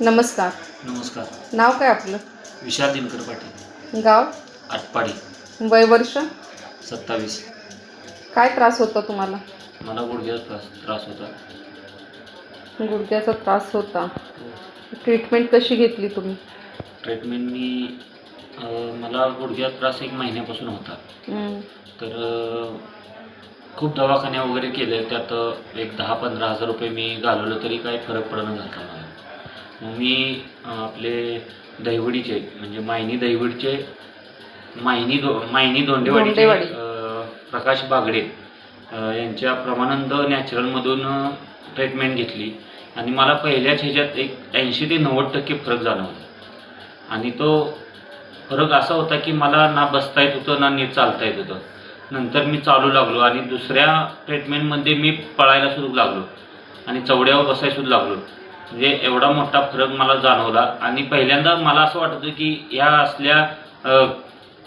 नमस्कार. नमस्कार. नाव काय आपलं? विशाल दिनकर पाटील, गाव? आटपाडी. वय वर्ष? 27. काय त्रास होता तुम्हाला? मला गुडघ्याचा त्रास होता. गुडघ्याचा त्रास होता. ट्रीटमेंट कशी घेतली तुम्ही? ट्रीटमेंट मी मला गुडघ्याचा त्रास 1 महिन्यापासून होता. तर खूप दवाखाने वगैरे केले. त्यात एक 10-15 हजार रुपये मी घालवलं तरी काही फरक पडना झाला मला. मग मी आपले दहिवडीचे म्हणजे मायनी दहिवडचे मायनी दोंडेवाडीचे प्रकाश बागडे यांच्या प्रमानंद नॅचरलमधून ट्रीटमेंट घेतली आणि मला पहिल्याच ह्याच्यात एक 80 ते 90% फरक जाणवला. आणि तो फरक असा होता की मला ना बसता येत होतं ना नीट चालता येत होतं. नंतर मी चालू लागलो आणि दुसऱ्या ट्रीटमेंटमध्ये मी पळायला सुरू लागलो आणि चवड्यावर बसायला सुरू लागलो. म्हणजे एवढा मोठा फरक मला जाणवला. आणि पहिल्यांदा मला असं वाटत होतं की ह्या असल्या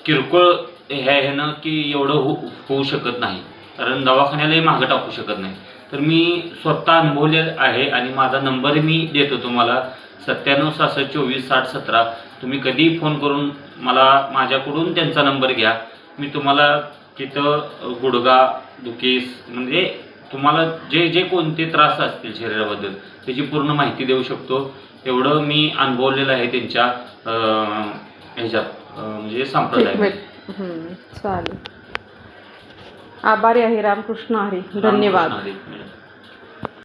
किरकोळ ह्यानं की एवढं होऊ शकत नाही, कारण दवाखान्यालाही मागं टाकू शकत नाही. तर मी स्वतः अनुभवलेलं आहे आणि माझा नंबर मी देतो तुम्हाला, 97 66 24 60 17. तुम्ही कधीही फोन करून मला माझ्याकडून त्यांचा नंबर घ्या. मी तुम्हाला तिथं गुडघा दुखीस म्हणजे तुम्हाला जे जे कोणते त्रास असतील शरीराबद्दल त्याची पूर्ण माहिती देऊ शकतो. एवढं मी अनुभवलेलं आहे त्यांच्या ह्याच्यात म्हणजे संप्रदायात. चालेल. आभारी आहे. रामकृष्ण हरी. धन्यवाद.